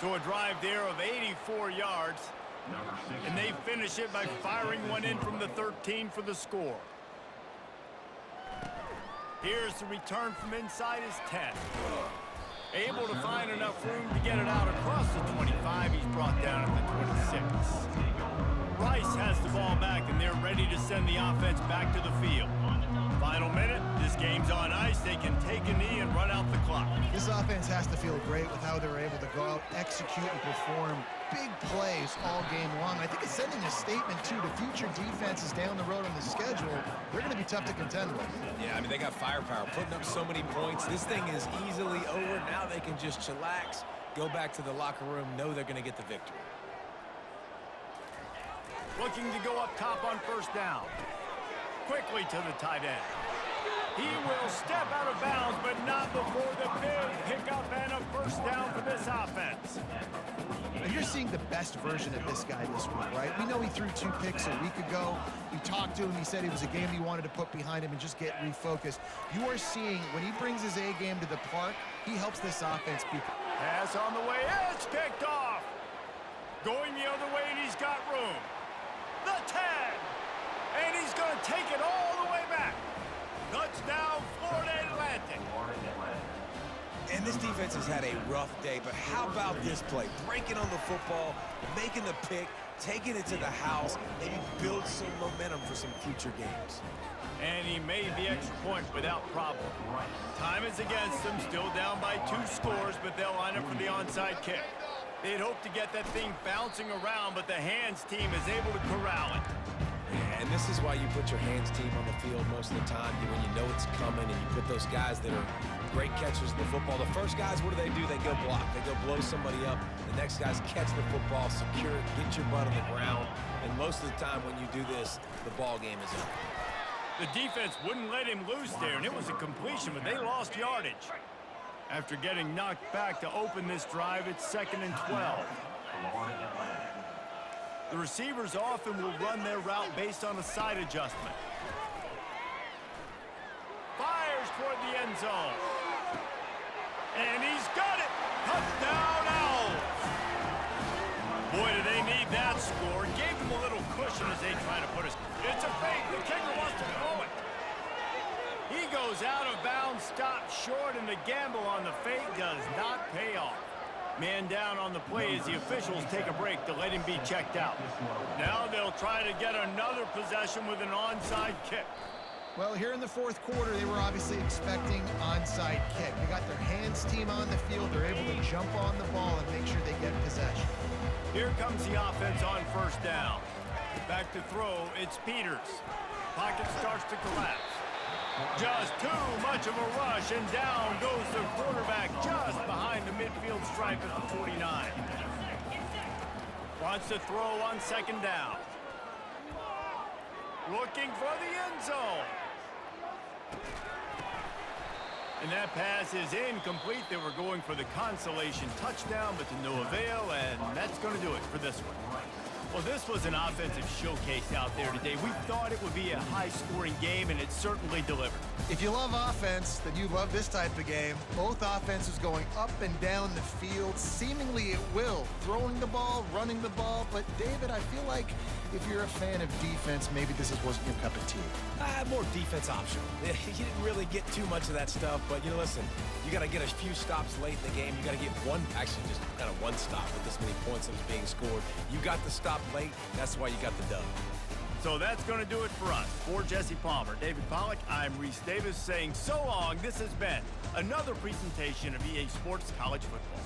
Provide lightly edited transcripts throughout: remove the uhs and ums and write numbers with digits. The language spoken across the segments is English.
So a drive there of 84 yards, and they finish it by firing one in from the 13 for the score. Here's the return from inside his 10. Able to find enough room to get it out across the 25. He's brought down at the 26. Rice has the ball back, and they're ready to send the offense back to the field. Final minute, this game's on ice. They can take a knee and run out the clock. This offense has to feel great with how they're able to go out, execute, and perform big plays all game long. I think it's sending a statement, too, to future defenses down the road on the schedule. They're going to be tough to contend with. Yeah, I mean, they got firepower, putting up so many points. This thing is easily over. Now they can just chillax, go back to the locker room, know they're going to get the victory. Looking to go up top on first down. Quickly to the tight end. He will step out of bounds, but not before the big pickup and a first down for this offense. And you're seeing the best version of this guy this week, right? We know he threw 2 picks a week ago. We talked to him. He said it was a game he wanted to put behind him and just get refocused. You are seeing when he brings his A game to the park, he helps this offense be. Pass on the way. It's picked off. Going the other way, and he's got room. The 10. And he's going to take it all the way back. Touchdown, Florida Atlantic. And this defense has had a rough day, but how about this play? Breaking on the football, making the pick, taking it to the house, maybe build some momentum for some future games. And he made the extra point without problem. Time is against them, still down by 2 scores, but they'll line up for the onside kick. They'd hope to get that thing bouncing around, but the hands team is able to corral it. And this is why you put your hands team on the field most of the time, when you know it's coming, and you put those guys that are great catchers of the football. The first guys, what do? They go block. They go blow somebody up. The next guys catch the football, secure it, get your butt on the ground. And most of the time when you do this, the ball game is over. The defense wouldn't let him loose there, and it was a completion, but they lost yardage. After getting knocked back to open this drive, it's 2nd and 12. The receivers often will run their route based on a side adjustment. Fires toward the end zone. And he's got it! Touchdown, Owls! Boy, do they need that score. Gave them a little cushion as they try to put us. It's a fake. The kicker wants to throw it. He goes out of bounds, stopped short, and the gamble on the fake does not pay off. Man down on the play as the officials take a break to let him be checked out. Now they'll try to get another possession with an onside kick. Well, here in the 4th quarter, they were obviously expecting onside kick. They got their hands team on the field. They're able to jump on the ball and make sure they get possession. Here comes the offense on first down. Back to throw, it's Peters. Pocket starts to collapse. Just too much of a rush, and down goes the quarterback just behind the midfield stripe at the 49. Wants to throw on 2nd down. Looking for the end zone. And that pass is incomplete. They were going for the consolation touchdown, but to no avail, and that's going to do it for this one. Well, this was an offensive showcase out there today. We thought it would be a high-scoring game, and it certainly delivered. If you love offense, then you love this type of game. Both offenses going up and down the field, seemingly at will, throwing the ball, running the ball. But, David, I feel like if you're a fan of defense, maybe this wasn't your cup of tea. More defense optional. You didn't really get too much of that stuff, but, listen, you got to get a few stops late in the game. You got to get actually just kind of one stop with this many points that was being scored. You got the stop late. That's why you got the dub. So that's going to do it for us. For Jesse Palmer, David Pollack, I'm Reese Davis saying so long. This has been another presentation of EA Sports College Football.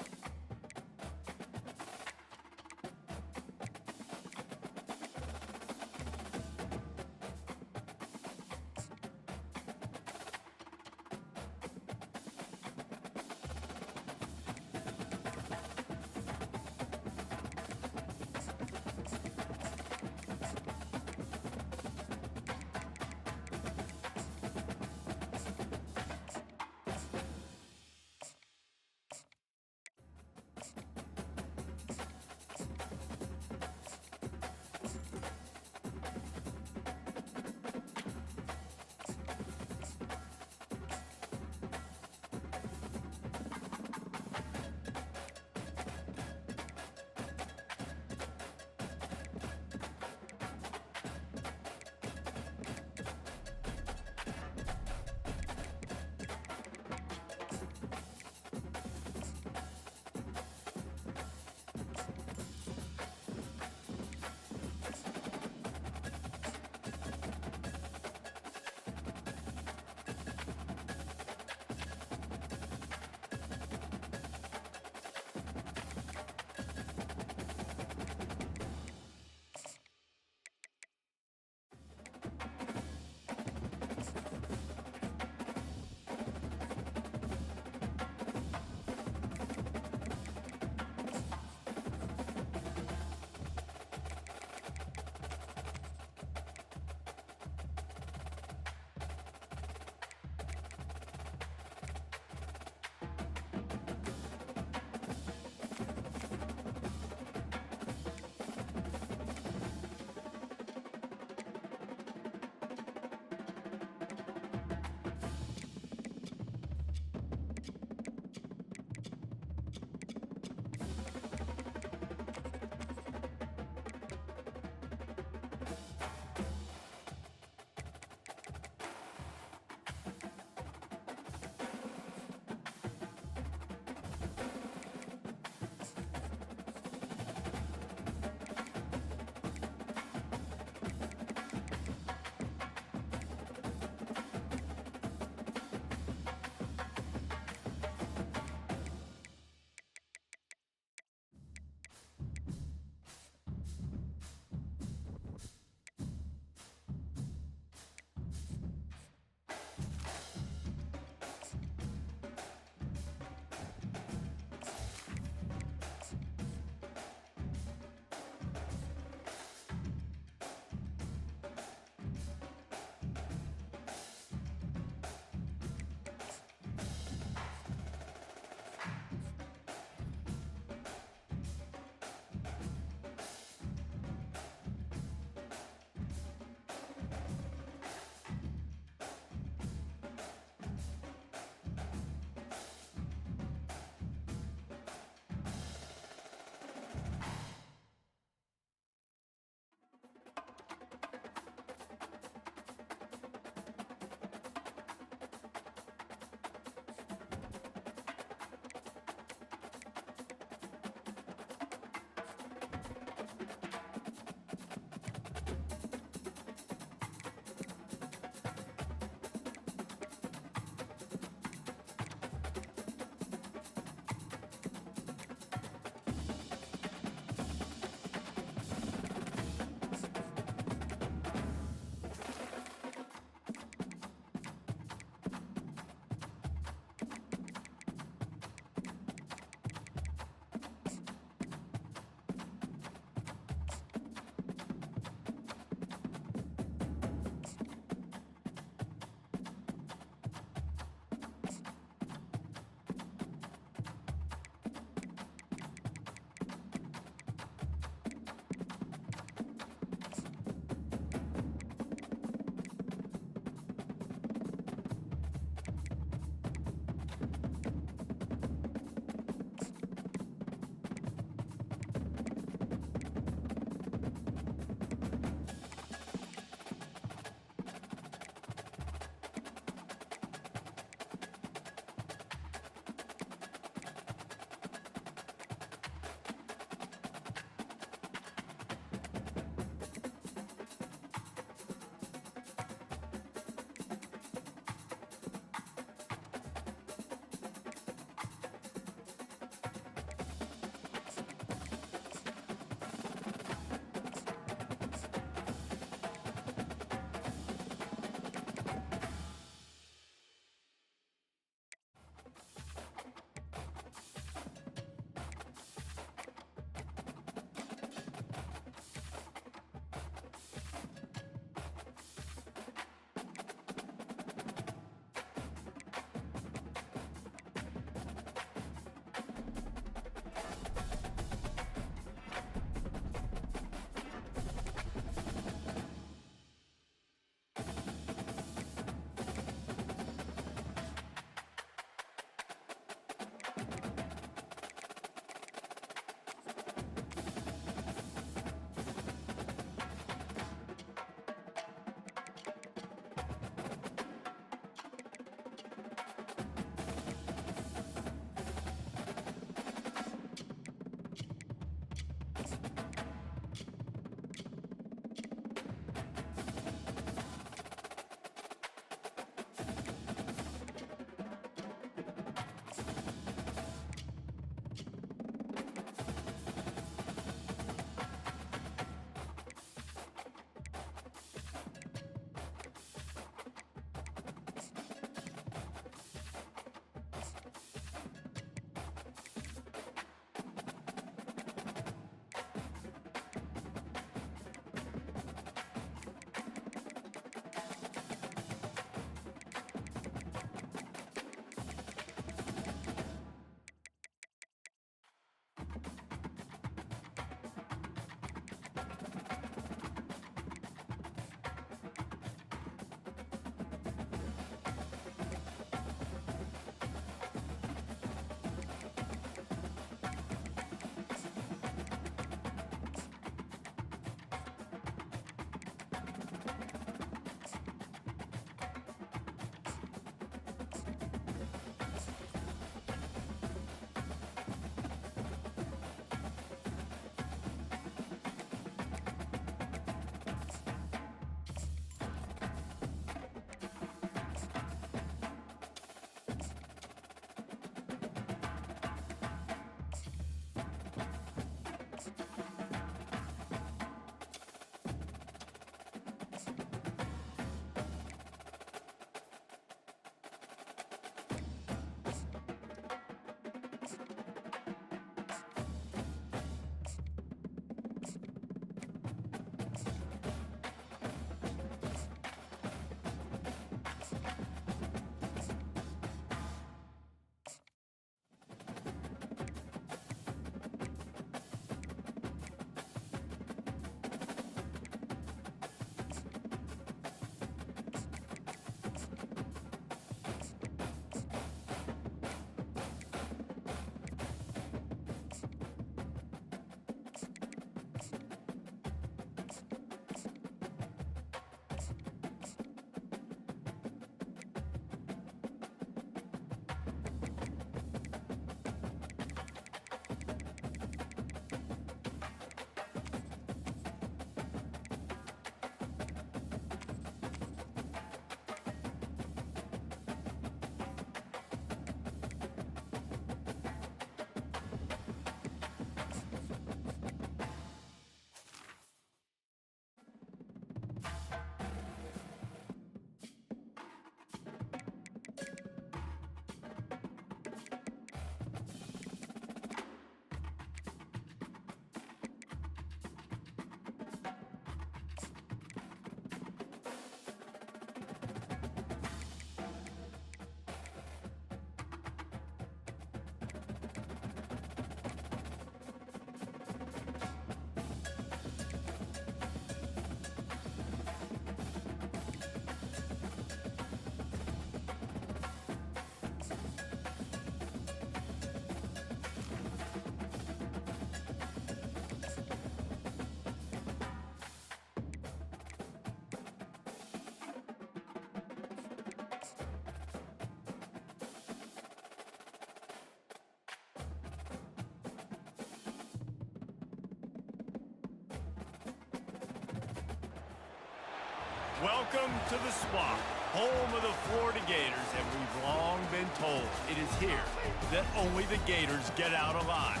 Welcome to the Swamp, home of the Florida Gators, and we've long been told it is here that only the Gators get out alive.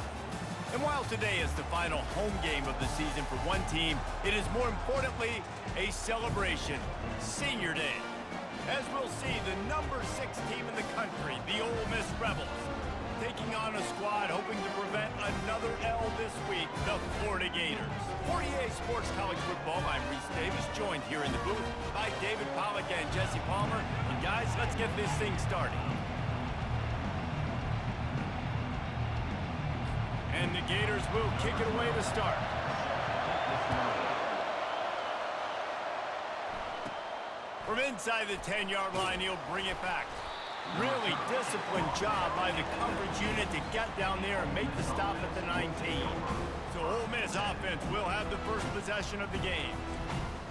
And while today is the final home game of the season for one team, it is more importantly a celebration, Senior Day. As we'll see, the number 6 team in the country, the Ole Miss Rebels, taking on a squad hoping to prevent another L this week, the Florida Gators. For EA Sports College Football, I'm Reese Davis, joined here in the booth by David Pollack and Jesse Palmer. And guys, let's get this thing started. And the Gators will kick it away to start. From inside the 10-yard line, he'll bring it back. Really disciplined job by the coverage unit to get down there and make the stop at the 19. So Ole Miss offense will have the first possession of the game.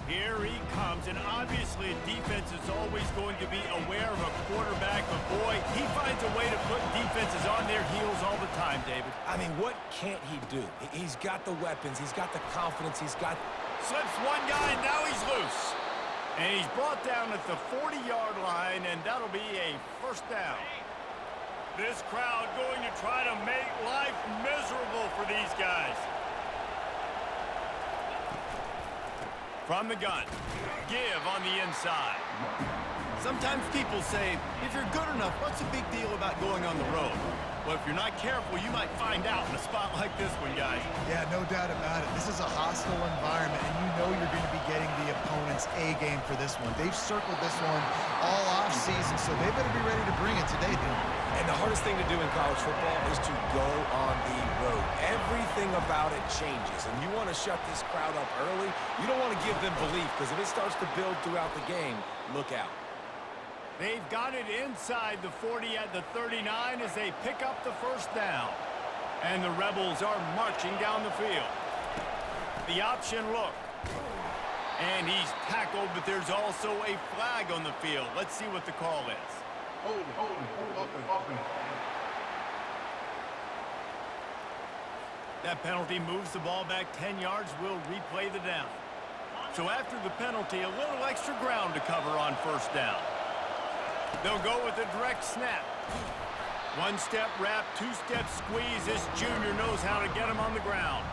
Here he comes, and obviously defense is always going to be aware of a quarterback, but boy, he finds a way to put defenses on their heels all the time, David. I mean, what can't he do? He's got the weapons, he's got the confidence, he's got... Slips one guy, and now he's loose. And he's brought down at the 40-yard line, and that'll be a first down. This crowd going to try to make life miserable for these guys. From the gun, give on the inside. Sometimes people say, if you're good enough, what's the big deal about going on the road? Well, if you're not careful, you might find out in a spot like this one, guys. Yeah, no doubt about it. This is a hostile environment, and you know you're going to be getting the opponent's A game for this one. They've circled this one all off-season, so they better be ready to bring it today, dude. And the hardest thing to do in college football is to go on the road. Everything about it changes, and you want to shut this crowd up early. You don't want to give them belief, because if it starts to build throughout the game, look out. They've got it inside the 40 at the 39 as they pick up the first down. And the Rebels are marching down the field. The option look. And he's tackled, but there's also a flag on the field. Let's see what the call is. That penalty moves the ball back 10 yards. We'll replay the down. So after the penalty, a little extra ground to cover on first down. They'll go with a direct snap. One-step wrap, two-step squeeze. This junior knows how to get him on the ground.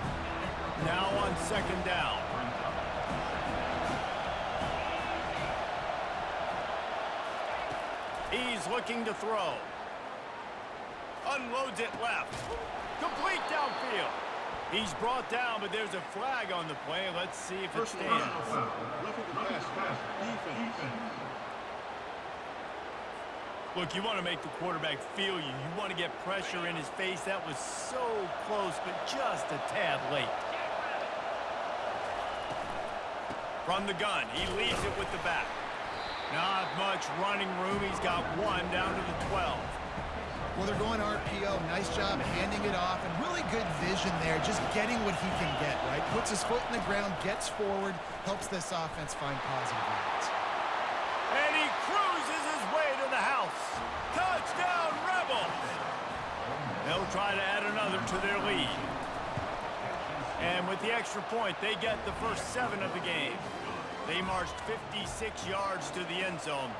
Now on second down. He's looking to throw. Unloads it left. Complete downfield. He's brought down, but there's a flag on the play. Let's see if it stands. Look, you want to make the quarterback feel you. You want to get pressure in his face. That was so close, but just a tad late. From the gun, he leaves it with the back. Not much running room. He's got one down to the 12. Well, they're going RPO. Nice job handing it off, and really good vision there, just getting what he can get, right? Puts his foot in the ground, gets forward, helps this offense find positive yards. And he cruises his way to the house. Touchdown, Rebels! They'll try to add another to their lead. And with the extra point, they get the first 7 of the game. They marched 56 yards to the end zone.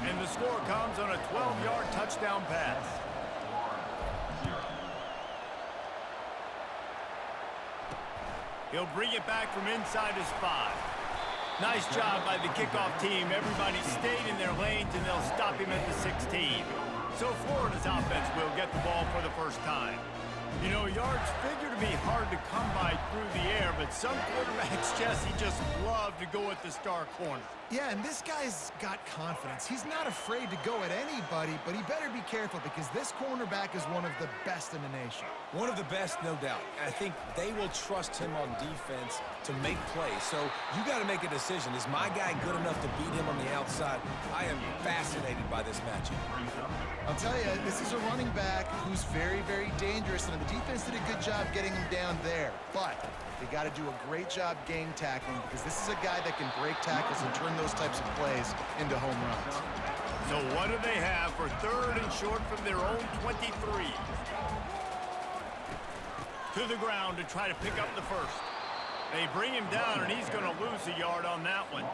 And the score comes on a 12-yard touchdown pass. He'll bring it back from inside his 5. Nice job by the kickoff team. Everybody stayed in their lanes, and they'll stop him at the 16. So Florida's offense will get the ball for the first time. You know, yards figure to be hard to come by through the air, but some quarterbacks, Jesse, just love to go at the star corner. Yeah, and this guy's got confidence. He's not afraid to go at anybody, but he better be careful because this cornerback is one of the best in the nation. One of the best, no doubt. I think they will trust him on defense to make plays. So you got to make a decision. Is my guy good enough to beat him on the outside? I am fascinated by this matchup. I'll tell you, this is a running back who's very, very dangerous, and the defense did a good job getting him down there. But they got to do a great job game tackling because this is a guy that can break tackles and turn those types of plays into home runs. So what do they have for 3rd and short from their own 23? To the ground to try to pick up the first. They bring him down, and he's going to lose a yard on that one.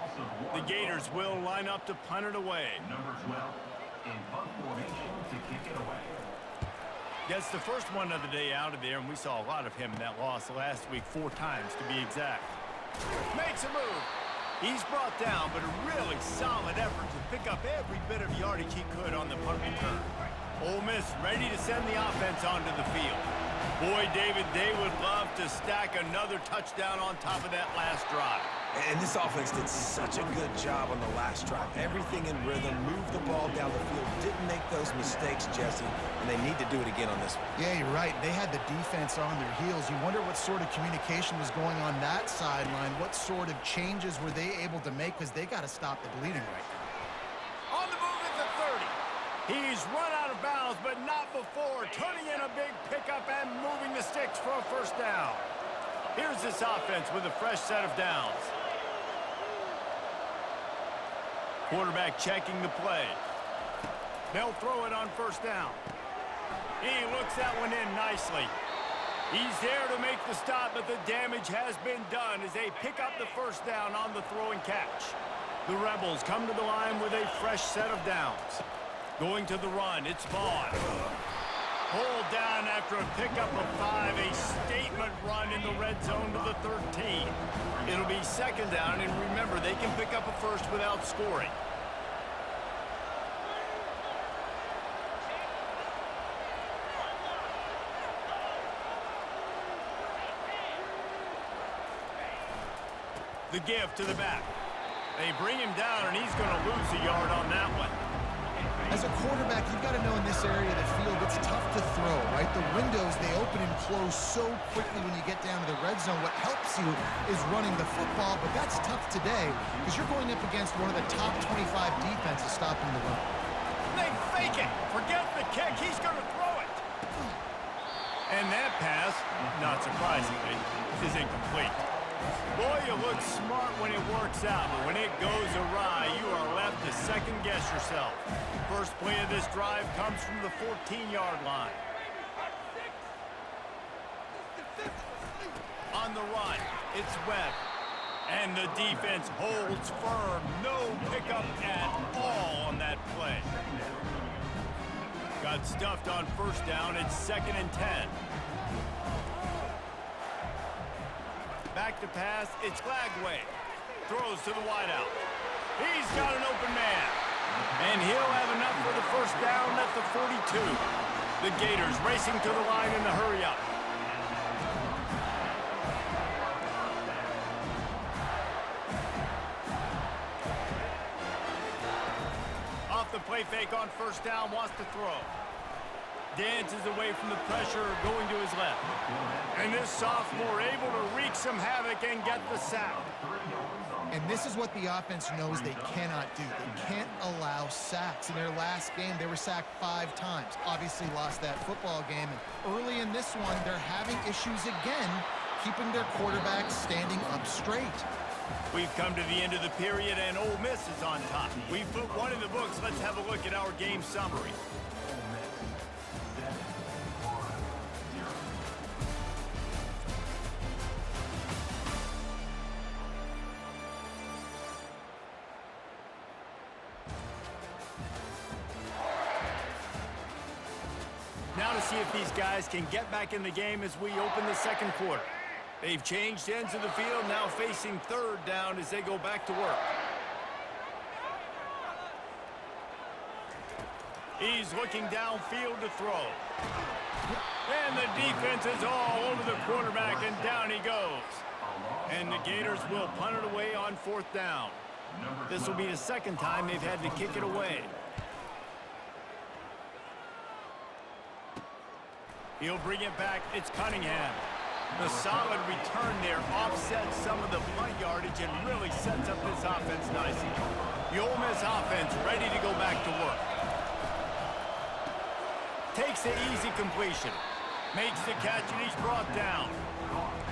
The Gators will line up to punt it away. Number 12 in punt formation to kick it away. Gets the first one of the day out of there, and we saw a lot of him in that loss last week, 4 times to be exact. Makes a move. He's brought down, but a really solid effort to pick up every bit of yardage he could on the punt return. Ole Miss ready to send the offense onto the field. Boy, David, they would love to stack another touchdown on top of that last drive. And this offense did such a good job on the last drive. Everything in rhythm, moved the ball down the field, didn't make those mistakes, Jesse, and they need to do it again on this one. Yeah, you're right. They had the defense on their heels. You wonder what sort of communication was going on that sideline. What sort of changes were they able to make, because they got to stop the bleeding right now. On the move at the 30. He's run out of bounds, but not before turning in a big pickup and moving the sticks for a first down. Here's this offense with a fresh set of downs. Quarterback checking the play. They'll throw it on first down. He looks that one in nicely. He's there to make the stop, but the damage has been done as they pick up the first down on the throw and catch. The Rebels come to the line with a fresh set of downs. Going to the run, it's Vaughn. Pulled down after a pickup of 5, a statement run in the red zone to the 13. It'll be second down, and remember, they can pick up a first without scoring. The give to the back. They bring him down, and he's going to lose a yard on that one. As a quarterback, you've got to know in this area of the field, it's tough to throw, right? The windows, they open and close so quickly when you get down to the red zone. What helps you is running the football, but that's tough today because you're going up against one of the top 25 defenses stopping the run. They fake it. Forget the kick. He's going to throw it. And that pass, not surprisingly, is incomplete. Boy, you look smart when it works out, but when it goes awry, you are left to second-guess yourself. First play of this drive comes from the 14-yard line. On the run, it's Webb. And the defense holds firm. No pickup at all on that play. Got stuffed on first down. It's 2nd and 10. Back to pass, it's Glagway. Throws to the wideout. He's got an open man. And he'll have enough for the first down at the 42. The Gators racing to the line in the hurry-up. Off the play fake on first down, wants to throw. Dances away from the pressure, going to his left. And this sophomore able to wreak some havoc and get the sack. And this is what the offense knows they cannot do. They can't allow sacks. In their last game, they were sacked 5 times. Obviously lost that football game. And early in this one, they're having issues again, keeping their quarterback standing up straight. We've come to the end of the period, and Ole Miss is on top. We've put one in the books. Let's have a look at our game summary. Now to see if these guys can get back in the game as we open the second quarter. They've changed ends of the field, now facing third down as they go back to work. He's looking downfield to throw. And the defense is all over the quarterback, and down he goes. And the Gators will punt it away on 4th down. This will be the second time they've had to kick it away. He'll bring it back. It's Cunningham. The solid return there offsets some of the punt yardage and really sets up this offense nicely. The Ole Miss offense ready to go back to work. Takes the easy completion. Makes the catch, and he's brought down.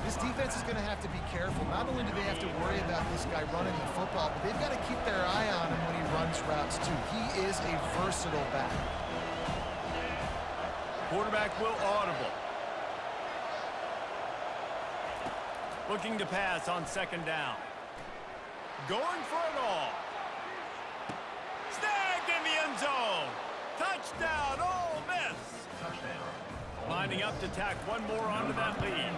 This defense is going to have to be careful. Not only do they have to worry about this guy running the football, but they've got to keep their eye on him when he runs routes, too. He is a versatile back. Quarterback will audible. Looking to pass on second down. Going for it all. Snagged in the end zone. Touchdown, Ole Miss. Lining up to tack one more onto that lead.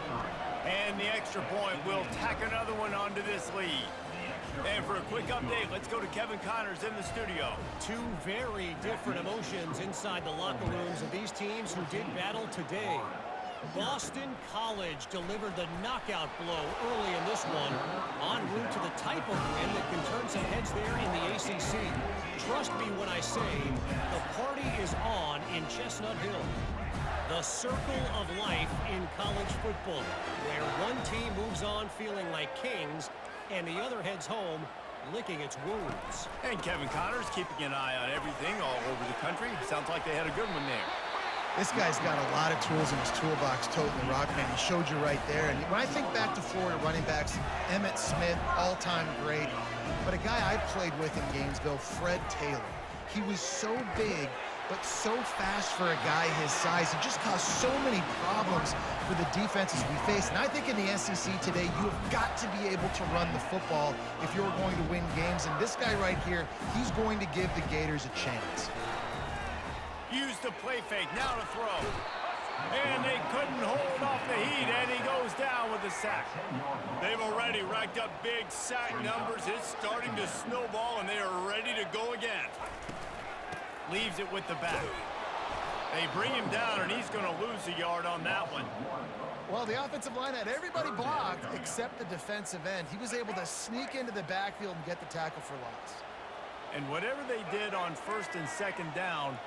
And the extra point will tack another one onto this lead. And for a quick update, let's go to Kevin Connors in the studio. Two very different emotions inside the locker rooms of these teams who did battle today. Boston College delivered the knockout blow early in this one, en route to the type of win that can turn some heads there in the ACC. Trust me when I say the party is on in Chestnut Hill. The circle of life in college football, where one team moves on feeling like kings and the other heads home licking its wounds. And Kevin Connors keeping an eye on everything all over the country. Sounds like they had a good one there. This guy's got a lot of tools in his toolbox, toting the rock, man. He showed you right there. And when I think back to Florida running backs, Emmitt Smith, all-time great. But a guy I played with in Gainesville, Fred Taylor. He was so big, but so fast for a guy his size. He just caused so many problems for the defenses we face. And I think in the SEC today, you have got to be able to run the football if you're going to win games. And this guy right here, he's going to give the Gators a chance. Use the play fake, now to throw. And they couldn't hold off the heat, and he goes down with a sack. They've already racked up big sack numbers. It's starting to snowball, and they are ready to go again. Leaves it with the back. They bring him down, and he's going to lose a yard on that one. Well, the offensive line had everybody blocked except the defensive end. He was able to sneak into the backfield and get the tackle for loss. And whatever they did on first and second down,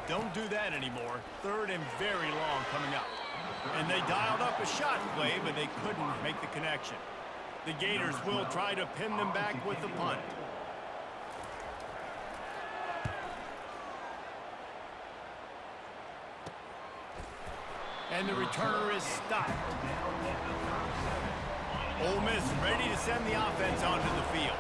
don't do that anymore. Third and very long coming up. And they dialed up a shot play, but they couldn't make the connection. The Gators will try to pin them back with the punt. And the returner is stopped. Ole Miss ready to send the offense onto the field.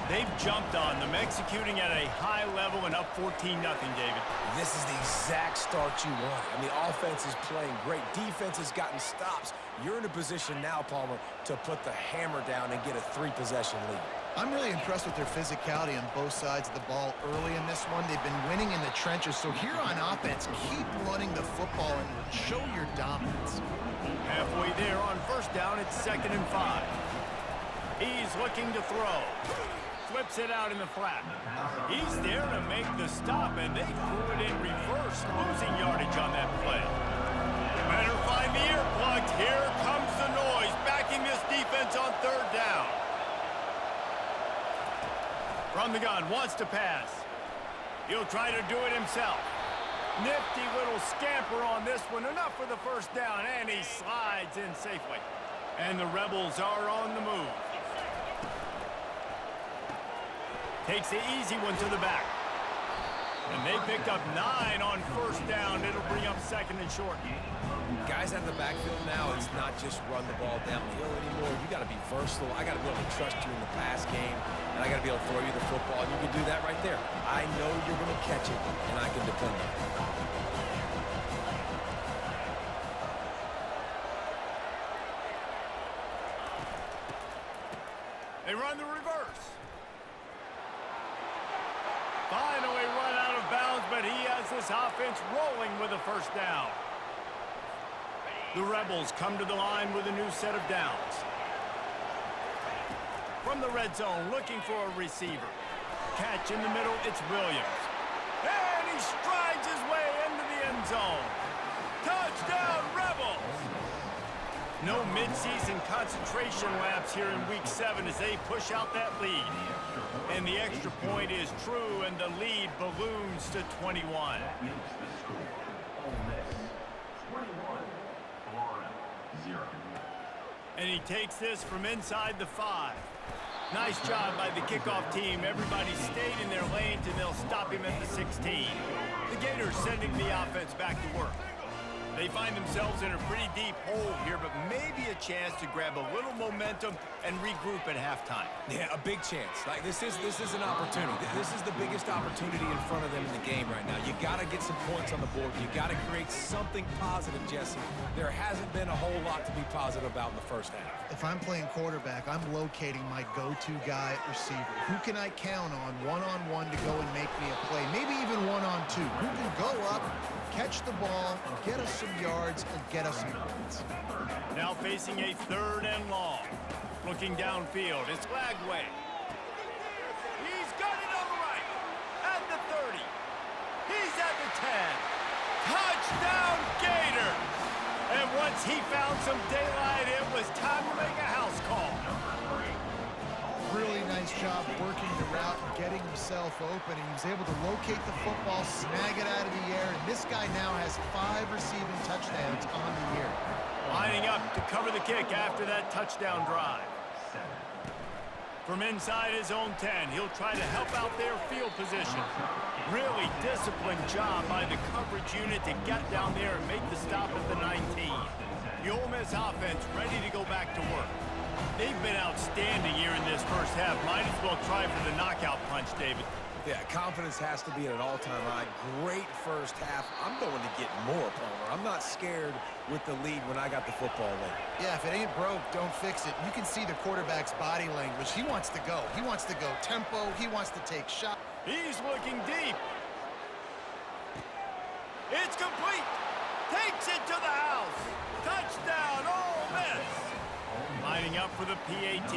They've jumped on them, executing at a high level and up 14-0, David. This is the exact start you want. I mean, offense is playing great. Defense has gotten stops. You're in a position now, Palmer, to put the hammer down and get a 3-possession lead. I'm really impressed with their physicality on both sides of the ball early in this one. They've been winning in the trenches. So here on offense, keep running the football and show your dominance. Halfway there on first down, it's 2nd and 5. He's looking to throw. Flips it out in the flat. He's there to make the stop, and they threw it in reverse, losing yardage on that play. Better find the earplugs. Here comes the noise, backing this defense on third down. From the gun, wants to pass. He'll try to do it himself. Nifty little scamper on this one. Enough for the first down, and he slides in safely. And the Rebels are on the move. Takes the easy one to the back. And they picked up 9 on first down. It'll bring up 2nd and short. Guys out of the backfield now, it's not just run the ball downhill anymore. You got to be versatile. I got to be able to trust you in the pass game, and I got to be able to throw you the football. And you can do that right there. I know you're going to catch it, and I can depend on it. They run the reverse. Finally run out of bounds, but he has this offense rolling with a first down. The Rebels come to the line with a new set of downs. From the red zone, looking for a receiver. Catch in the middle, it's Williams. And he strides his way into the end zone. Touchdown, Rebels! No midseason concentration laps here in Week 7 as they push out that lead. And the extra point is true, and the lead balloons to 21. And he takes this from inside the 5. Nice job by the kickoff team. Everybody stayed in their lanes, and they'll stop him at the 16. The Gators sending the offense back to work. They find themselves in a pretty deep hole here, but maybe a chance to grab a little momentum and regroup at halftime. Yeah, a big chance. Like, this is an opportunity. This is the biggest opportunity in front of them in the game right now. You got to get some points on the board. You got to create something positive, Jesse. There hasn't been a whole lot to be positive about in the first half. If I'm playing quarterback, I'm locating my go-to guy at receiver. Who can I count on one-on-one to go and make me a play? Maybe even one-on-two. Who can go up, catch the ball, get us some yards, and get us some points. Now facing a 3rd and long. Looking downfield, it's Lagway. He's got it on the right. At the 30. He's at the 10. Touchdown, Gators! And once he found some daylight, it was time to make a house call. Really nice job working the route and getting himself open. And he was able to locate the football, snag it out of the air, and this guy now has 5 receiving touchdowns on the year. Lining up to cover the kick after that touchdown drive. From inside his own 10, he'll try to help out their field position. Really disciplined job by the coverage unit to get down there and make the stop at the 19. The Ole Miss offense ready to go back to work. They've been outstanding here in this first half. Might as well try for the knockout punch, David. Yeah, confidence has to be at an all-time high. Great first half. I'm going to get more, Palmer. I'm not scared with the lead when I got the football late. Yeah, if it ain't broke, don't fix it. You can see the quarterback's body language. He wants to go. He wants to go tempo. He wants to take shots. He's looking deep. It's complete. Takes it to the house. Touchdown, Ole Miss. Lining up for the PAT.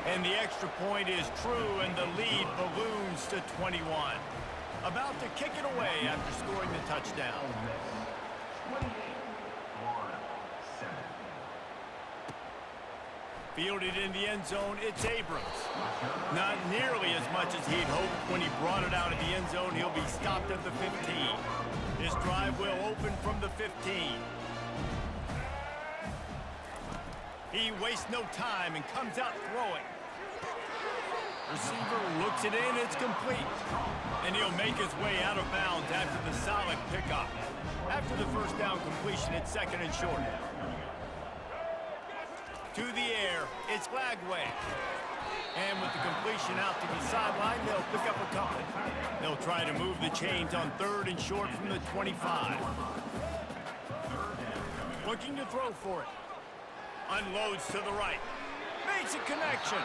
And the extra point is true, and the lead balloons to 21. About to kick it away after scoring the touchdown. Fielded in the end zone, it's Abrams. Not nearly as much as he'd hoped. When he brought it out of the end zone, he'll be stopped at the 15. This drive will open from the 15. He wastes no time and comes out throwing. Receiver looks it in, it's complete. And he'll make his way out of bounds after the solid pickup. After the first down completion, it's 2nd and short. To the air, it's Lagway. And with the completion out to the sideline, they'll pick up a couple. They'll try to move the chains on 3rd and short from the 25. Looking to throw for it. Unloads to the right. Makes a connection.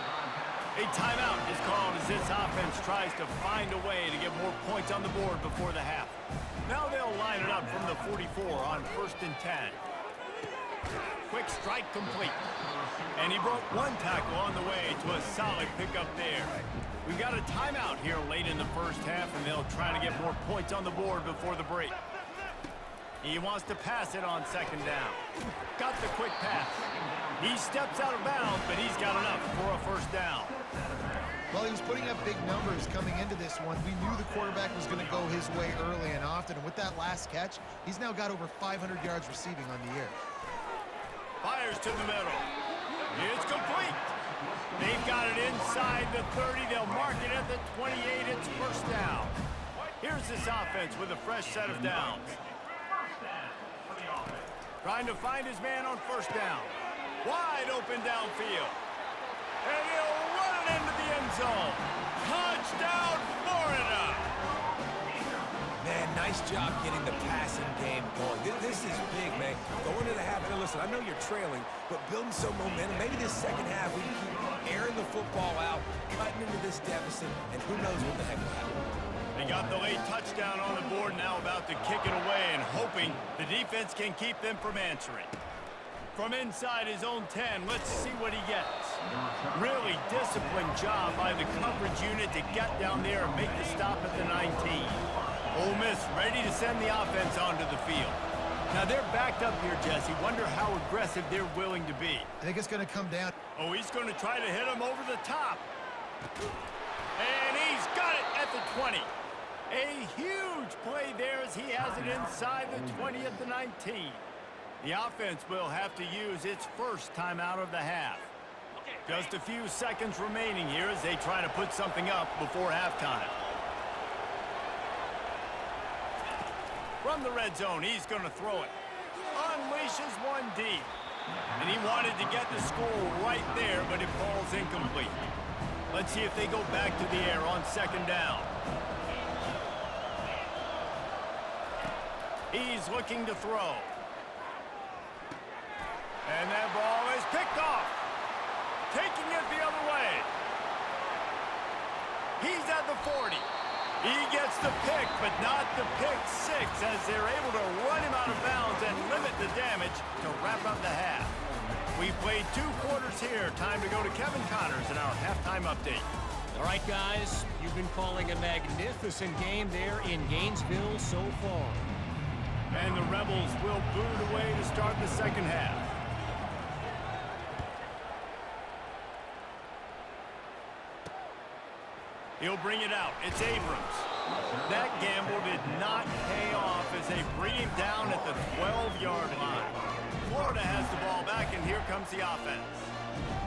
A timeout is called as this offense tries to find a way to get more points on the board before the half. Now they'll line it up from the 44 on 1st and 10. Quick strike complete. And he broke one tackle on the way to a solid pickup there. We've got a timeout here late in the first half, and they'll try to get more points on the board before the break. He wants to pass it on 2nd down. Got the quick pass. He steps out of bounds, but he's got enough for a 1st down. Well, he was putting up big numbers coming into this one. We knew the quarterback was going to go his way early and often. And with that last catch, he's now got over 500 yards receiving on the year. Fires to the middle. It's complete. They've got it inside the 30. They'll mark it at the 28. It's 1st down. Here's this offense with a fresh set of downs. Trying to find his man on 1st down. Wide open downfield. And he'll run it into the end zone. Touchdown, Florida! Man, nice job getting the passing game going. This is big, man. Going into the half, and listen, I know you're trailing, but building some momentum. Maybe this second half we can keep airing the football out, cutting into this deficit, and who knows what the heck will happen. They got the late touchdown on the board, now about to kick it away and hoping the defense can keep them from answering. From inside his own 10, let's see what he gets. Really disciplined job by the coverage unit to get down there and make the stop at the 19. Ole Miss ready to send the offense onto the field. Now they're backed up here, Jesse. Wonder how aggressive they're willing to be. I think it's going to come down. Oh, he's going to try to hit him over the top. And he's got it at the 20. A huge play there as he has it inside the 20 at the 19. The offense will have to use its 1st timeout of the half. Just a few seconds remaining here as they try to put something up before halftime. From the red zone, he's going to throw it. Unleashes one deep. And he wanted to get the score right there, but it falls incomplete. Let's see if they go back to the air on second down. He's looking to throw. And that ball is picked off. Taking it the other way. He's at the 40. He gets the pick, but not the pick six, as they're able to run him out of bounds and limit the damage to wrap up the half. We've played 2 quarters here. Time to go to Kevin Connors in our halftime update. All right, guys, you've been calling a magnificent game there in Gainesville so far. And the Rebels will boot away to start the second half. He'll bring it out. It's Abrams. That gamble did not pay off as they bring him down at the 12-yard line. Florida has the ball back, and here comes the offense.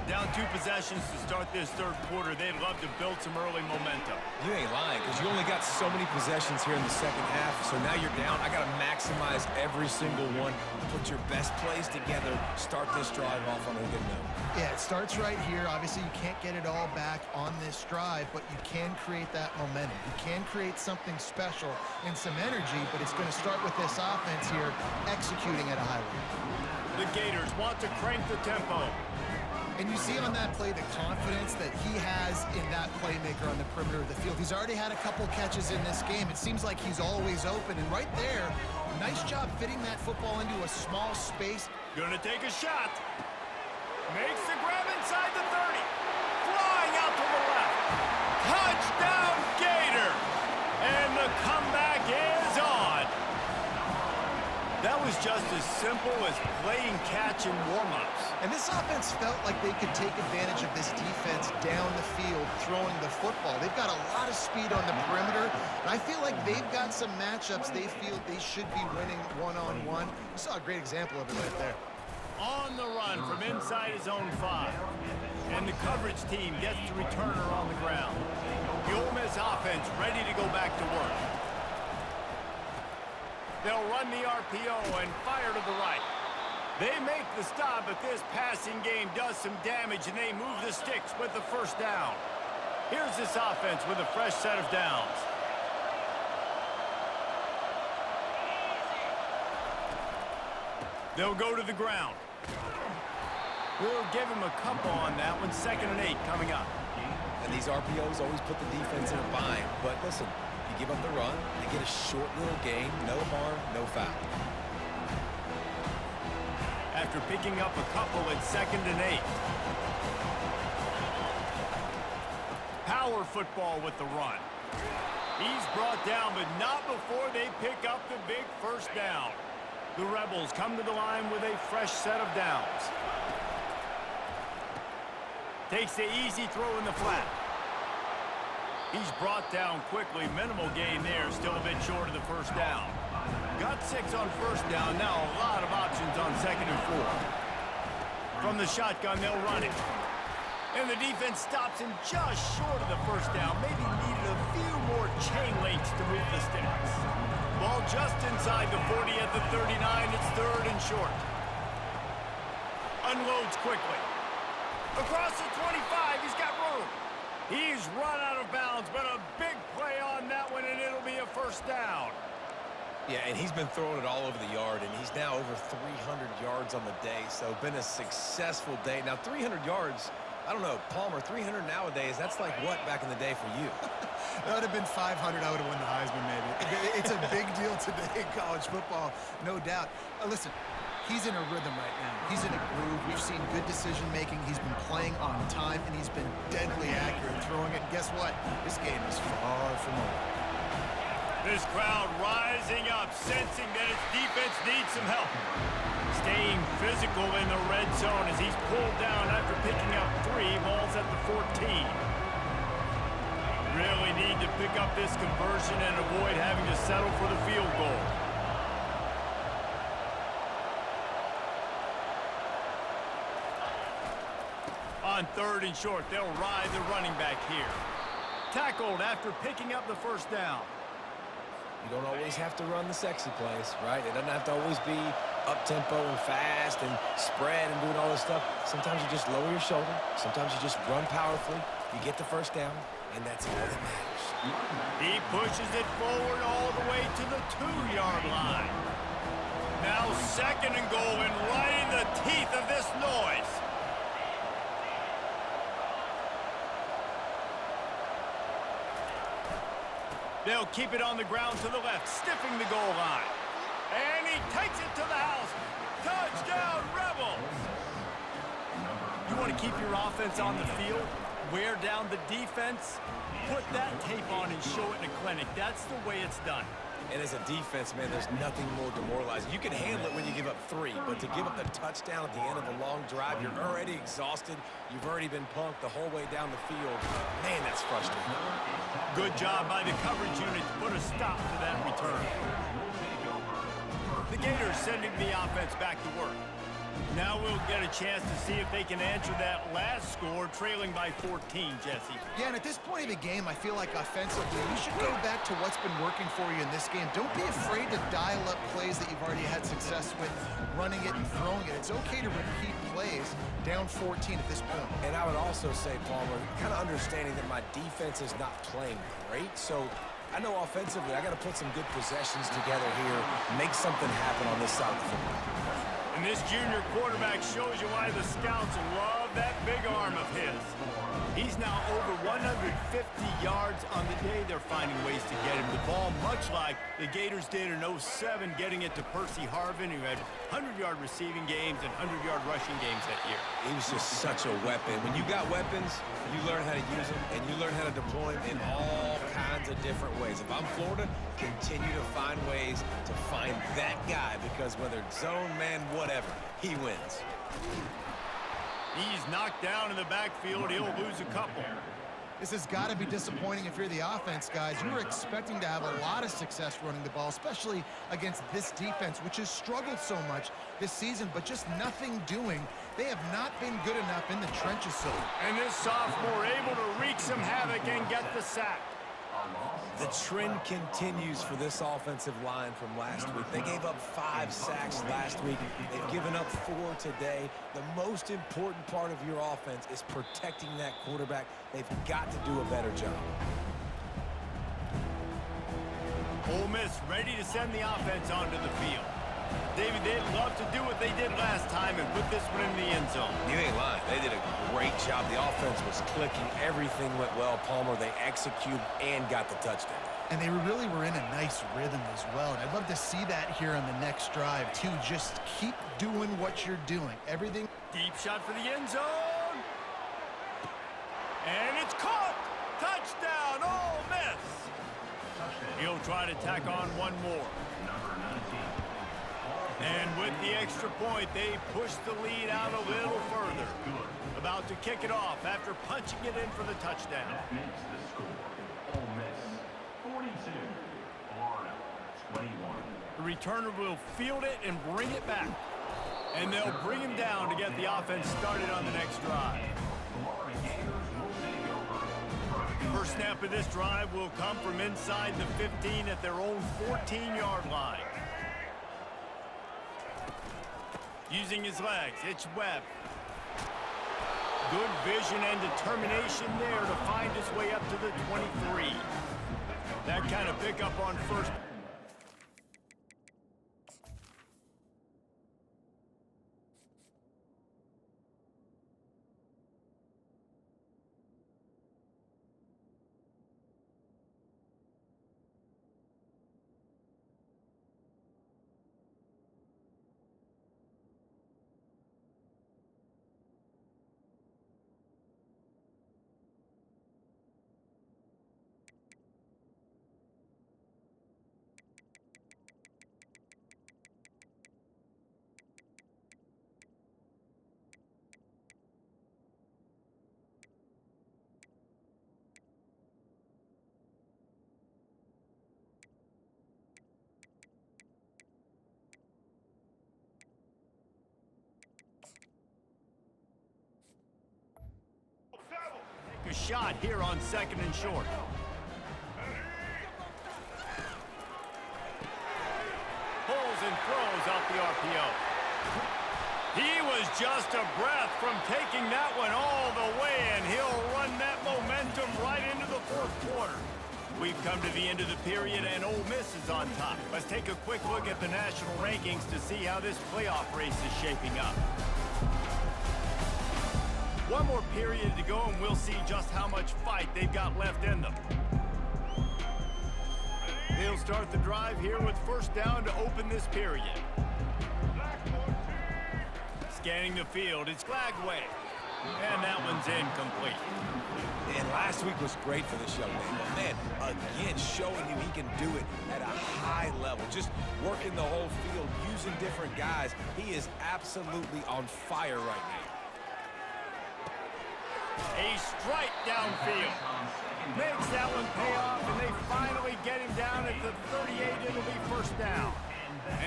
Down 2 possessions to start this third quarter. They'd love to build some early momentum. You ain't lying, because you only got so many possessions here in the second half, so now you're down. I got to maximize every single one. Put your best plays together. Start this drive off on a good note. Yeah, it starts right here. Obviously, you can't get it all back on this drive, but you can create that momentum. You can create something special and some energy, but it's going to start with this offense here executing at a high level. The Gators want to crank the tempo. And you see on that play the confidence that he has in that playmaker on the perimeter of the field. He's already had a couple catches in this game. It seems like he's always open. And right there, nice job fitting that football into a small space. Gonna take a shot. Makes the grab inside the 30. Flying out to the left. Touchdown Gators. And the comeback is on. That was just as simple as playing catch in warm-ups. And this offense felt like they could take advantage of this defense down the field throwing the football. They've got a lot of speed on the perimeter, and I feel like they've got some matchups they feel they should be winning one-on-one. You saw a great example of it right there. On the run from inside his own 5. And the coverage team gets the returner on the ground. The Ole Miss offense ready to go back to work. They'll run the RPO and fire to the right. They make the stop, but this passing game does some damage, and they move the sticks with the first down. Here's this offense with a fresh set of downs. They'll go to the ground. We'll give him a couple on that one. 2nd and 8 coming up. And these RPOs always put the defense in a bind. But listen, you give up the run, they get a short little gain, no harm, no foul. After picking up a couple at 2nd and 8. Power football with the run. He's brought down, but not before they pick up the big first down. The Rebels come to the line with a fresh set of downs. Takes the easy throw in the flat. He's brought down quickly. Minimal gain there, still a bit short of the first down. Got 6 on first down. Now a lot of options on 2nd and 4. From the shotgun, they'll run it. And the defense stops him just short of the first down. Maybe needed a few more chain links to move the sticks. Ball just inside the 40 at the 39. It's 3rd and short. Unloads quickly. Across the 25, he's got room. He's run out of bounds, but a big play on that one, and it'll be a first down. Yeah, and he's been throwing it all over the yard, and he's now over 300 yards on the day, so been a successful day. Now, 300 yards, I don't know, Palmer, 300 nowadays, that's like what back in the day for you? That would have been 500. I would have won the Heisman, maybe. It's a big deal today in college football, no doubt. Listen, he's in a rhythm right now. He's in a groove. We've seen good decision-making. He's been playing on time, and he's been deadly accurate throwing it. And guess what? This game is far from over. This crowd rising up, sensing that its defense needs some help. Staying physical in the red zone as he's pulled down after picking up 3 balls at the 14. Really need to pick up this conversion and avoid having to settle for the field goal. On 3rd and short, they'll ride the running back here. Tackled after picking up the first down. You don't always have to run the sexy plays, right? It doesn't have to always be up-tempo and fast and spread and doing all this stuff. Sometimes you just lower your shoulder. Sometimes you just run powerfully. You get the first down, and that's all that matters. He pushes it forward all the way to the 2-yard line. Now 2nd and goal, and right in the teeth of this noise. They'll keep it on the ground to the left, stiffing the goal line. And he takes it to the house. Touchdown, Rebels! You want to keep your offense on the field, wear down the defense, put that tape on and show it in a clinic. That's the way it's done. And as a defense, man, there's nothing more demoralizing. You can handle it when you give up 3, but to give up the touchdown at the end of a long drive, you're already exhausted. You've already been punked the whole way down the field. Man, that's frustrating. Good job by the coverage unit to put a stop to that return. The Gators sending the offense back to work. Now we'll get a chance to see if they can answer that last score, trailing by 14, Jesse. Yeah, and at this point of the game, I feel like offensively, you should go back to what's been working for you in this game. Don't be afraid to dial up plays that you've already had success with, running it and throwing it. It's okay to repeat plays down 14 at this point. And I would also say, Palmer, kind of understanding that my defense is not playing great, so I know offensively I got to put some good possessions together here, make something happen on this side of the football. And this junior quarterback shows you why the scouts love that big arm of his. He's now over 150 yards on the day. They're finding ways to get him the ball, much like the Gators did in 07, getting it to Percy Harvin, who had 100-yard receiving games and 100-yard rushing games that year. He was just such a weapon. When you got weapons, you learn how to use them, and you learn how to deploy them in all kinds of different ways. If I'm Florida, continue to find ways to find that guy, because whether it's zone, man, whatever, he wins. He's knocked down in the backfield. He'll lose a couple. This has got to be disappointing if you're the offense, guys. You were expecting to have a lot of success running the ball, especially against this defense, which has struggled so much this season, but just nothing doing. They have not been good enough in the trenches so far. And this sophomore able to wreak some havoc and get the sack. The trend continues for this offensive line from last week. They gave up 5 sacks last week. They've given up 4 today. The most important part of your offense is protecting that quarterback. They've got to do a better job. Ole Miss ready to send the offense onto the field. David, they'd love to do what they did last time and put this one in the end zone. You ain't lying. They did a great job. The offense was clicking. Everything went well. Palmer, they executed and got the touchdown. And they really were in a nice rhythm as well. And I'd love to see that here on the next drive, too. Just keep doing what you're doing. Everything. Deep shot for the end zone. And it's caught. Touchdown, Ole Miss. He'll try to tack on one more. And with the extra point, they push the lead out a little further. About to kick it off after punching it in for the touchdown. That makes the score. Ole Miss 42, Florida 21. The returner will field it and bring it back. And they'll bring him down to get the offense started on the next drive. Florida Gators will take over. First snap of this drive will come from inside the 15 at their own 14-yard line. Using his legs, it's Webb. Good vision and determination there to find his way up to the 23. That kind of pickup on first. A shot here on 2nd and short. goes and throws off the RPO. He was just a breath from taking that one all the way, and he'll run that momentum right into the fourth quarter. We've come to the end of the period, and Ole Miss is on top. Let's take a quick look at the national rankings to see how this playoff race is shaping up. One more period to go, and we'll see just how much fight they've got left in them. They'll start the drive here with first down to open this period. Scanning the field, it's Glagway. And that one's incomplete. And last week was great for this young man. But man, again, showing you he can do it at a high level. Just working the whole field, using different guys. He is absolutely on fire right now. A strike downfield. Makes that one pay off, and they finally get him down at the 38. It'll be first down.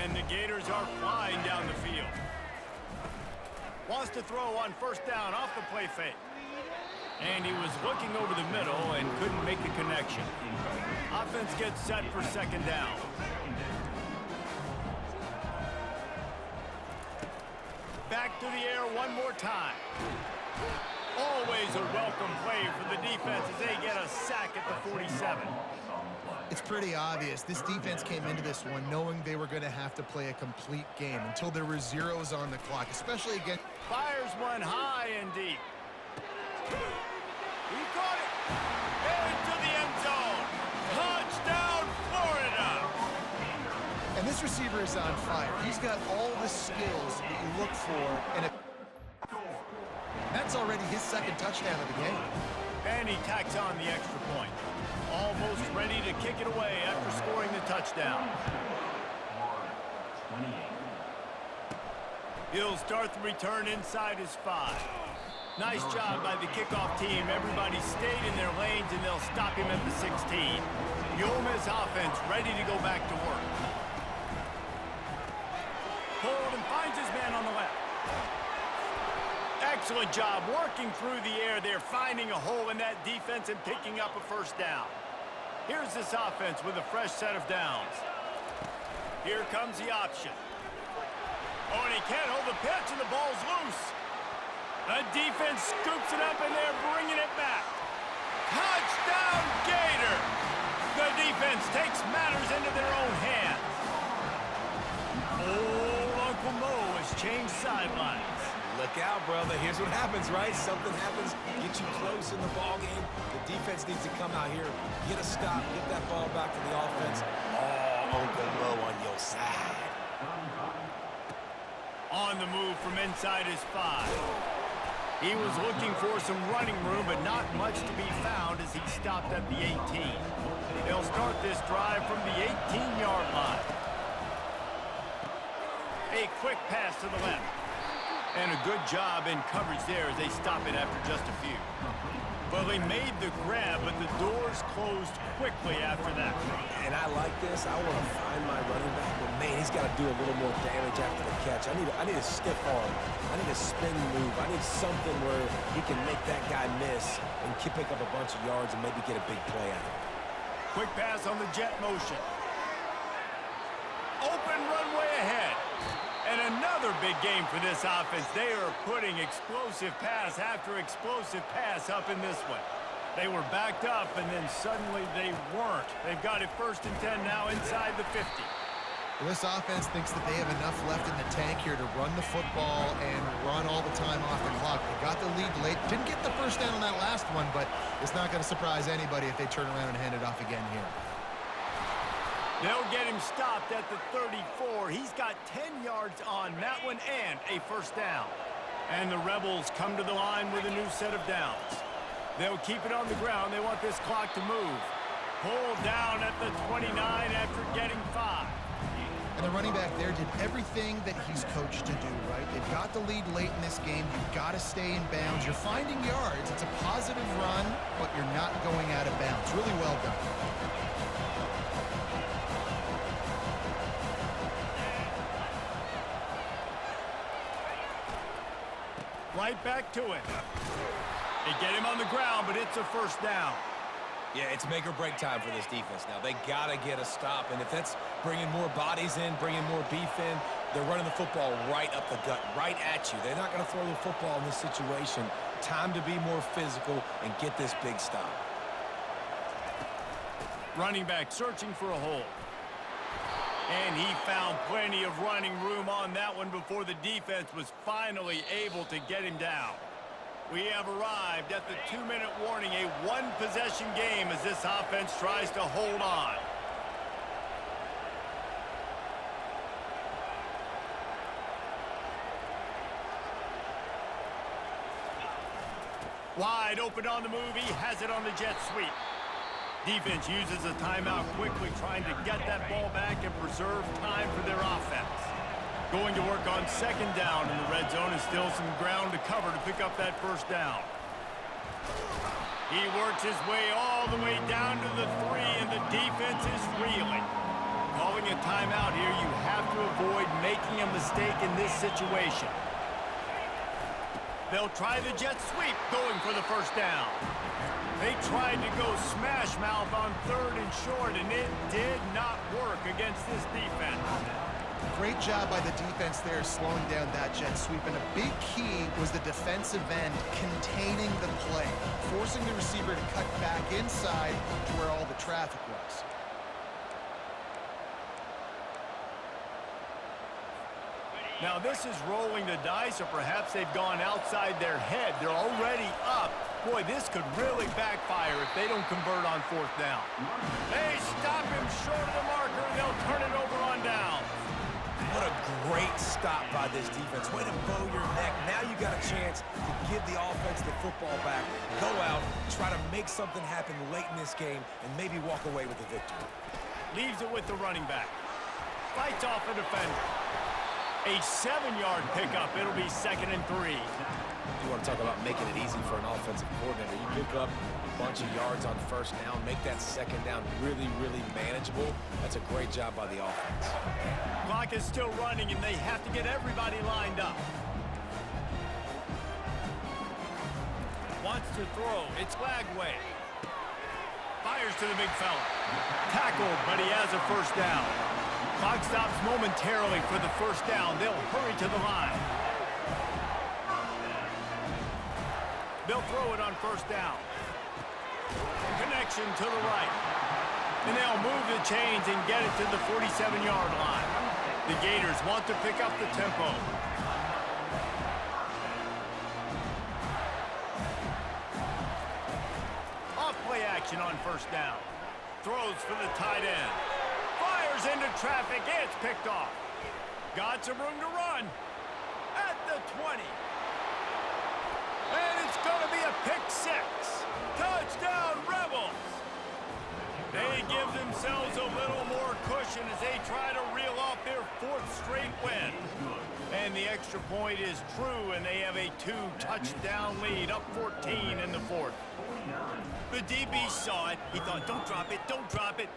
And the Gators are flying down the field. Wants to throw on first down off the play fake. And he was looking over the middle and couldn't make the connection. Offense gets set for second down. Back to the air one more time. Always a welcome play for the defense as they get a sack at the 47. It's pretty obvious. This defense came into this one knowing they were going to have to play a complete game until there were zeros on the clock, especially against... Fires one high and deep. He caught it. Into the end zone. Touchdown, Florida. And this receiver is on fire. He's got all the skills that you look for. And that's already his second touchdown of the game. And he tacks on the extra point. Almost ready to kick it away after scoring the touchdown. He'll start the return inside his 5. Nice job by the kickoff team. Everybody stayed in their lanes, and they'll stop him at the 16. The Ole Miss offense ready to go back to work. Pulled and finds his man on the left. Excellent job working through the air there, finding a hole in that defense and picking up a first down. Here's this offense with a fresh set of downs. Here comes the option. Oh, and he can't hold the pitch, and the ball's loose. The defense scoops it up, and they're bringing it back. Touchdown, Gator! The defense takes matters into their own hands. Old Uncle Mo has changed sidelines. Look out, brother. Here's what happens, right? Something happens, get you close in the ball game. The defense needs to come out here, get a stop, get that ball back to the offense. Oh, Uncle Mo on your side. On the move from inside his 5. He was looking for some running room, but not much to be found as he stopped at the 18. They'll start this drive from the 18-yard line. A quick pass to the left. And a good job in coverage there as they stop it after just a few. Well, they made the grab, but the doors closed quickly after that. And I like this. I want to find my running back, but man, he's got to do a little more damage after the catch. I need a stiff arm. I need a spin move. I need something where he can make that guy miss and pick up a bunch of yards and maybe get a big play out of it. Quick pass on the jet motion. Open runway ahead. And another big game for this offense. They are putting explosive pass after explosive pass up in this one. They were backed up, and then suddenly they weren't. They've got it first and 10 now inside the 50. Well, this offense thinks that they have enough left in the tank here to run the football and run all the time off the clock. They got the lead late. Didn't get the first down on that last one, but it's not going to surprise anybody if they turn around and hand it off again here. They'll get him stopped at the 34. He's got 10 yards on that one and a first down. And the Rebels come to the line with a new set of downs. They'll keep it on the ground. They want this clock to move. Pulled down at the 29 after getting 5. And the running back there did everything that he's coached to do, right? They've got the lead late in this game. You've got to stay in bounds. You're finding yards. It's a positive run, but you're not going out of bounds. Really well done. Right back to it. They get him on the ground, but it's a first down. Yeah, it's make or break time for this defense now. They got to get a stop, and if that's bringing more bodies in, bringing more beef in, they're running the football right up the gut, right at you. They're not going to throw the football in this situation. Time to be more physical and get this big stop. Running back searching for a hole. And he found plenty of running room on that one before the defense was finally able to get him down. We have arrived at the 2-minute warning, a one-possession game as this offense tries to hold on. Wide open on the move, he has it on the jet sweep. Defense uses a timeout quickly, trying to get that ball back and preserve time for their offense. Going to work on second down in the red zone, and still some ground to cover to pick up that first down. He works his way all the way down to the 3, and the defense is reeling. Calling a timeout here, you have to avoid making a mistake in this situation. They'll try the jet sweep, going for the first down. They tried to go smash mouth on 3rd and short, and it did not work against this defense. Great job by the defense there, slowing down that jet sweep. And a big key was the defensive end containing the play, forcing the receiver to cut back inside to where all the traffic was. Now this is rolling the dice, or perhaps they've gone outside their head. They're already up. Boy, this could really backfire if they don't convert on 4th down. They stop him short of the marker, and they'll turn it over on downs. What a great stop by this defense. Way to bow your neck. Now you got a chance to give the offense the football back, go out, try to make something happen late in this game, and maybe walk away with the victory. Leaves it with the running back. Fights off a defender. A 7-yard pickup. It'll be 2nd and 3. You want to talk about making it easy for an offensive coordinator. You pick up a bunch of yards on first down, make that second down really, really manageable. That's a great job by the offense. Clock is still running, and they have to get everybody lined up. Wants to throw. It's Lagway. Fires to the big fella. Tackled, but he has a first down. Clock stops momentarily for the first down. They'll hurry to the line. They'll throw it on first down. Connection to the right. And they'll move the chains and get it to the 47-yard line. The Gators want to pick up the tempo. Off play action on first down. Throws for the tight end. Fires into traffic. It's picked off. Got some room to run. At the 20. And it's going to be a pick 6. Touchdown, Rebels. They give themselves a little more cushion as they try to reel off their 4th straight win. And the extra point is true, and they have a 2-touchdown lead, up 14 in the 4th. The DB saw it. He thought, don't drop it,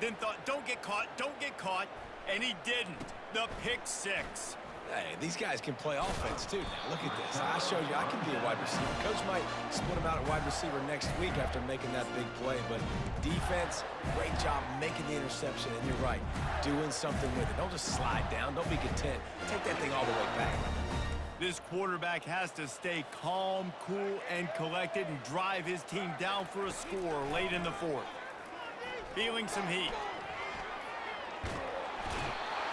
then thought, don't get caught, and he didn't. The pick 6. Hey, these guys can play offense, too. Now, look at this. I showed you I can be a wide receiver. Coach might split him out at wide receiver next week after making that big play. But defense, great job making the interception. And you're right, doing something with it. Don't just slide down. Don't be content. Take that thing all the way back. This quarterback has to stay calm, cool, and collected and drive his team down for a score late in the 4th. Feeling some heat.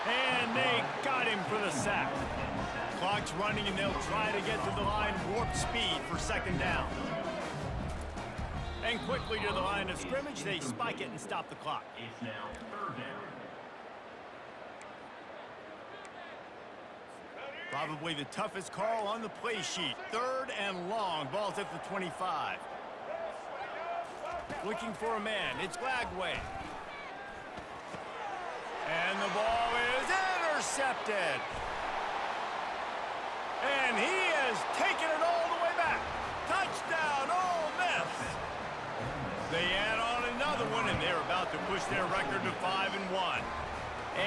And they got him for the sack. Clock's running, and they'll try to get to the line warp speed for second down. And quickly to the line of scrimmage, they spike it and stop the clock. It's now 3rd down. Probably the toughest call on the play sheet. 3rd and long. Ball's at the 25. Looking for a man. It's Lagway. And the ball is intercepted. And he has taken it all the way back. Touchdown, Ole Miss. They add on another one, and they're about to push their record to 5-1.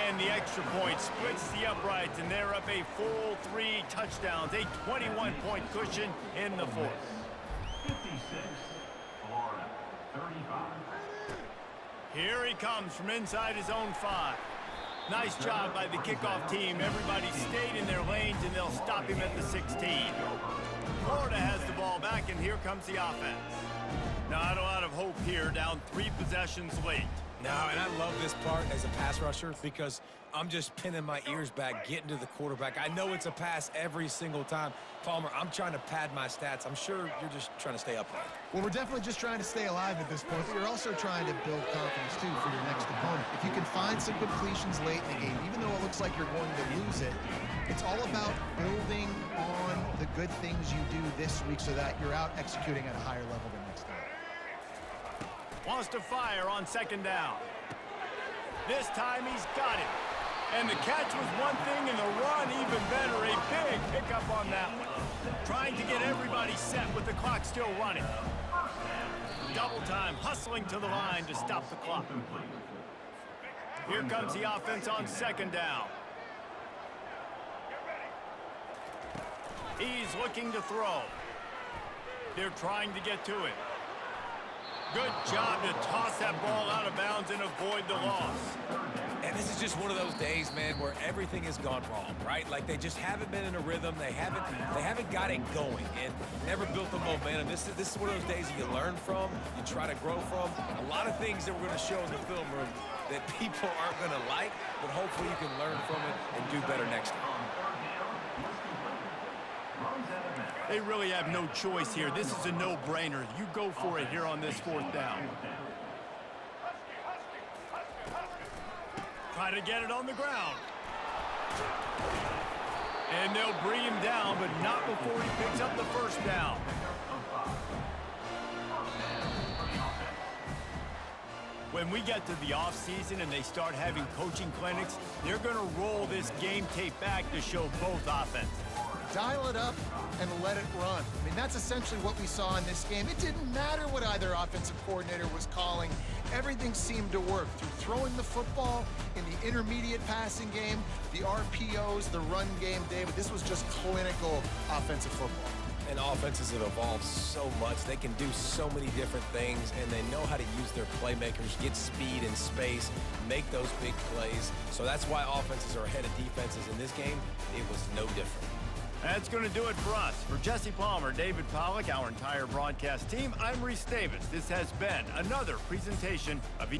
And the extra point splits the uprights, and they're up a full 3 touchdowns, a 21-point cushion in the 4th. 56, Florida, 35. Here he comes from inside his own 5. Nice job by the kickoff team. Everybody stayed in their lanes, and they'll stop him at the 16. Florida has the ball back, and here comes the offense. Not a lot of hope here, down 3 possessions late. No, and I love this part as a pass rusher because I'm just pinning my ears back, getting to the quarterback. I know it's a pass every single time. Palmer, I'm trying to pad my stats. I'm sure you're just trying to stay upright. Well, we're definitely just trying to stay alive at this point, but you're also trying to build confidence, too, for your next opponent. If you can find some completions late in the game, even though it looks like you're going to lose it, it's all about building on the good things you do this week so that you're out executing at a higher level the next time. Wants to fire on 2nd down. This time he's got it. And the catch was one thing, and the run even better. A big pickup on that one. Trying to get everybody set with the clock still running. Double time, hustling to the line to stop the clock. Here comes the offense on 2nd down. He's looking to throw. They're trying to get to it. Good job to toss that ball out of bounds and avoid the loss. And this is just one of those days, man, where everything has gone wrong, right? Like they just haven't been in a rhythm. They haven't got it going and never built the momentum. This is one of those days that you learn from, you try to grow from. A lot of things that we're going to show in the film room that people aren't going to like, but hopefully you can learn from it and do better next time. They really have no choice here. This is a no-brainer. You go for it here on this 4th down. Try to get it on the ground. And they'll bring him down, but not before he picks up the 1st down. When we get to the offseason and they start having coaching clinics, they're going to roll this game tape back to show both offenses. Dial it up and let it run. I mean, that's essentially what we saw in this game. It didn't matter what either offensive coordinator was calling. Everything seemed to work through throwing the football in the intermediate passing game, the RPOs, the run game. David, this was just clinical offensive football. And offenses have evolved so much. They can do so many different things, and they know how to use their playmakers, get speed and space, make those big plays. So that's why offenses are ahead of defenses in this game. It was no different. That's going to do it for us. For Jesse Palmer, David Pollack, our entire broadcast team, I'm Reese Davis. This has been another presentation of